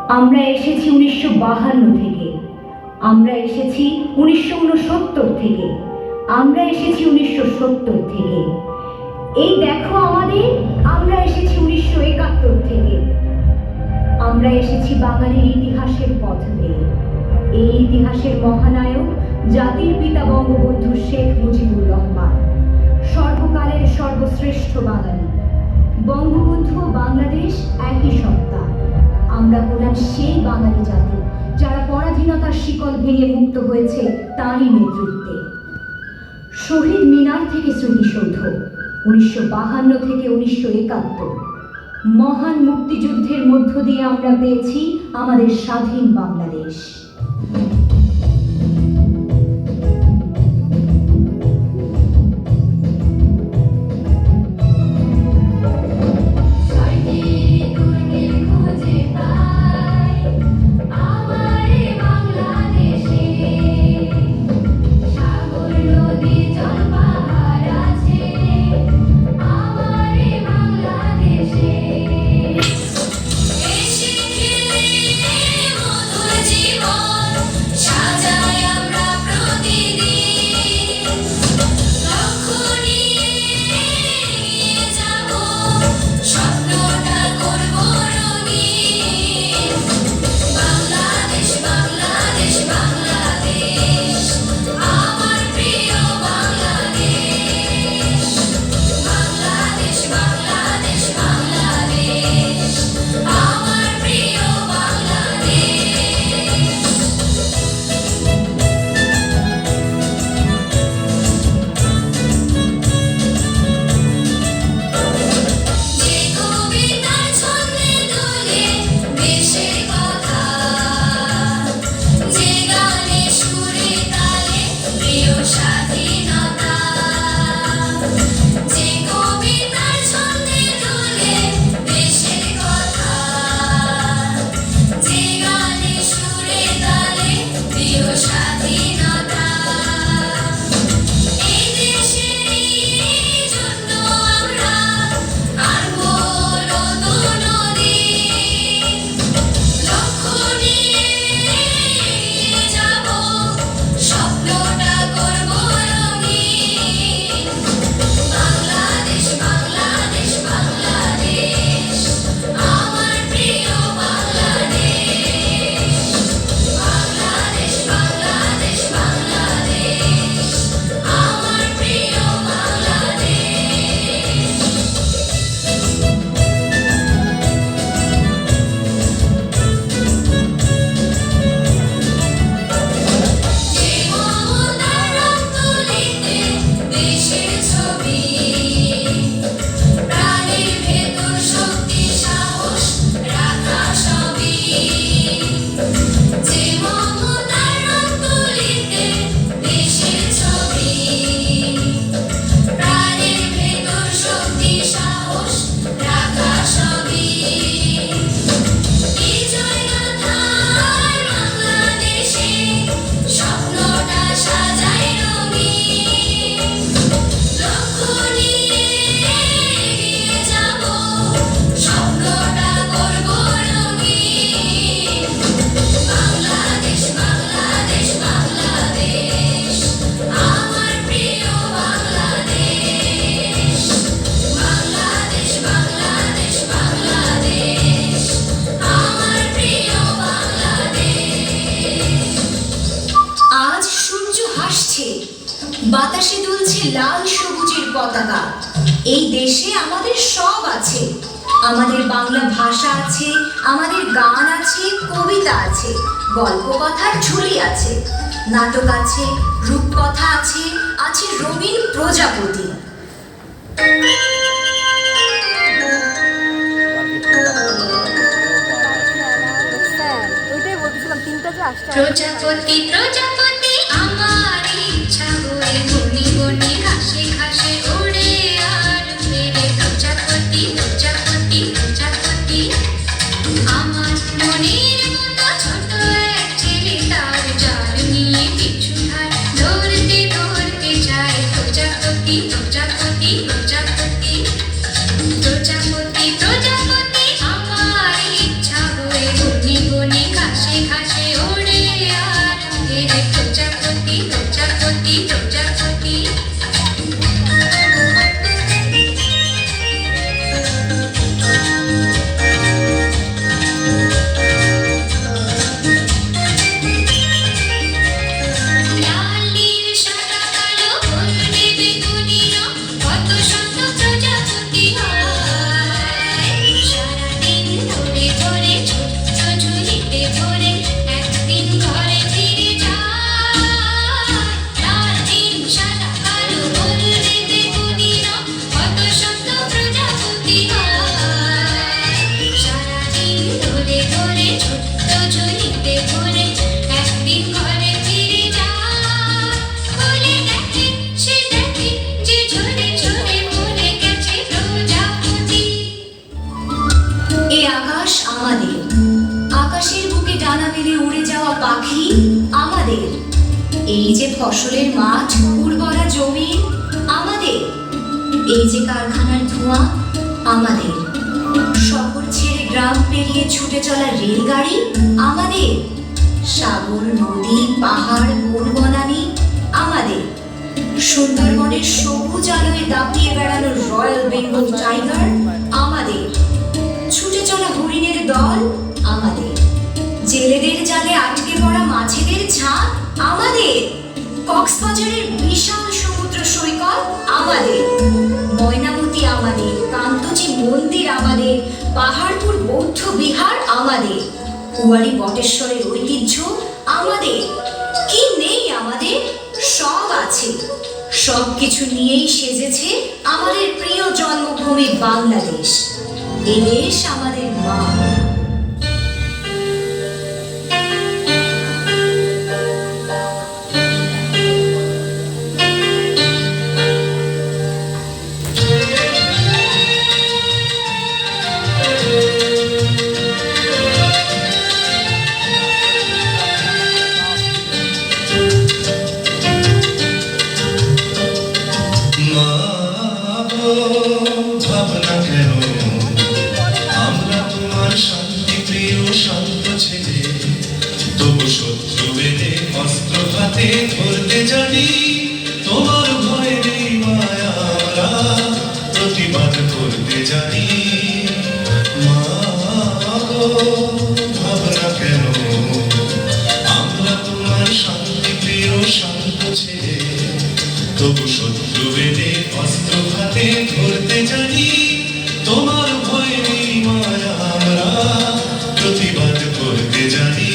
আমরা এসেছি 1952 থেকে, আমরা এসেছি 1969 থেকে, আমরা এসেছি 1970 থেকে। এই দেখো আমাদের, আমরা এসেছি 1971 থেকে। আমরা এসেছি বাঙালির ইতিহাসের পথ বেয়ে। এই ইতিহাসের মহানায়ক জাতির পিতা বঙ্গবন্ধু শেখ মুজিবুর রহমান, সর্বকালের সর্বশ্রেষ্ঠ বাঙালি। বঙ্গবন্ধু ও বাংলাদেশ একই সত্তা। আমরা হলাম সেই বাঙালি জাতি যারা পরাধীনতার শিকল ভেঙে মুক্ত হয়েছে তারই নেতৃত্বে। শহীদ মিনার থেকে স্মৃতিসৌধ, 1952 থেকে 1971, মহান মুক্তিযুদ্ধের মধ্য দিয়ে আমরা পেয়েছি আমাদের স্বাধীন বাংলাদেশ। বাতাসে দুলছে লাল সবুজের পতাকা। এই দেশে আমাদের সব আছে, আমাদের বাংলা ভাষা আছে, আমাদের গান আছে, কবিতা আছে, গল্প কথার ঝুলি আছে, নাটক আছে, রূপকথা আছে, আছে রঙিন প্রজাপতি। প্রজাপতি প্রজাপতি আমার ইচ্ছা বই বনি বনি ঘাসে ঘাসে ওড়ে আর ফেরে। প্রজাপতি প্রজাপতি প্রজাপতি আমার মনের মতো ছোট এক ছেলে, তার জাল নিয়ে পিছু ধার ধরতে ধরতে যায়। প্রজাপতি প্রজাপতি প্রজাপতি প্রজাপতি প্রজাপতি আমার ইচ্ছা বই বনি বনি আকাশ আমাদের, আকাশের বুকে ডানা মেলে উড়ে যাওয়া পাখি আমাদের, এই যে ফসলের মাঠ উর্বরা জমি আমাদের, এই যে কারখানার ধোঁয়া আমাদের, শহর ছেড়ে গ্রাম পেরিয়ে ছুটে চলা রেলগাড়ি আমাদের, সাগর নদী পাহাড় বন বনানী আমাদের, সুন্দরবনের সবুজ আলোয় দাপিয়ে বেড়ানো রয়্যাল বেঙ্গল টাইগার আমাদের, ছুটে চলা হরিণের দল আমাদের, জেলেদের জালে আটকে পড়া মাছেদের ঝাঁক আমাদের, কক্সবাজারের বিশাল সমুদ্র সৈকত আমাদের, ময়নামতি আমাদের, কান্তজি মন্দির আমাদের, পাহাড়পুর বৌদ্ধ বিহার আমাদের, কুয়ারি বটেশ্বরের ঐতিহ্য আমাদের। কি নেই আমাদের? সব আছে। সব কিছু নিয়েই সেজেছে আমাদের প্রিয় জন্মভূমি বাংলাদেশ। এ দেশ আমাদের মা। ভাবনা কেন আমরা তোমার শান্তি প্রিয় শান্ত ছেলে, তবু শত্রু এলে অস্ত্র হাতে ধরতে জানি, তোমার ভয় নেই মায়া আমরা প্রতিবাদ করতে জানি। মা গো ভাবনা কেন আমরা তোমার শান্তি প্রিয় শান্ত ছেলে, তবু শত্রু এলে অস্ত্র হাতে ধরতে জানি, তোমার ভয় নেই মায়া আমরা প্রতিবাদ করতে জানি।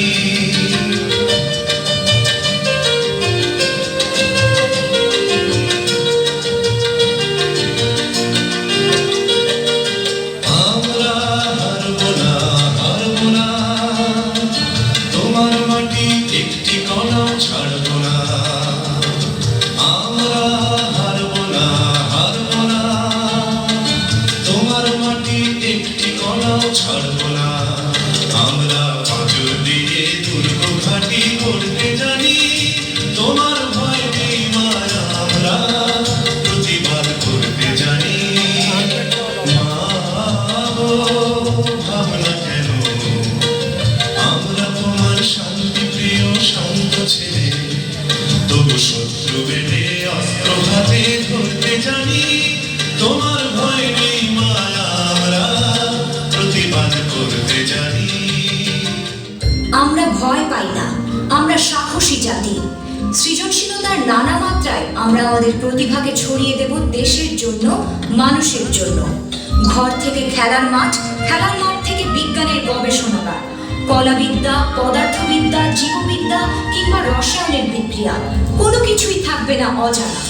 আমরা হারবো না, হারবো না, তোমার মাটি একটি কণাও ছাড়বো না। আমরা হারবো না, হারবো না, তোমার মাটি একটি কণাও ছাড়বো না। আমরা পাঁচর দিয়ে দুর্গ ঘাটি করতে জানি, তোমার ভয় নেই মায়া আমরা প্রতিবাদ করতে জানি। মা গো ভাবনা কেন আমরা তোমার শান্তি প্রিয় শান্ত ছেলে, তবু শত্রু বেড়ে অস্ত্র হাতে ধরতে জানি, তোমার ভয় নেই মায়া আমরা প্রতিবাদ করতে জানি। আমরা ভয় পাই না, আমরা সাহসী জাতি। সৃজনশীলতার নানা মাত্রায় আমরা আমাদের প্রতিভাকে ছড়িয়ে দেব দেশের জন্য, মানুষের জন্য। ঘর থেকে খেলার মাঠ, খেলার মাঠ থেকে বিজ্ঞানের গবেষণাগার, কলাবিদ্যা, পদার্থবিদ্যা, জীববিদ্যা কিংবা রসায়নের বিক্রিয়া, কোনো কিছুই থাকবে না অজানা।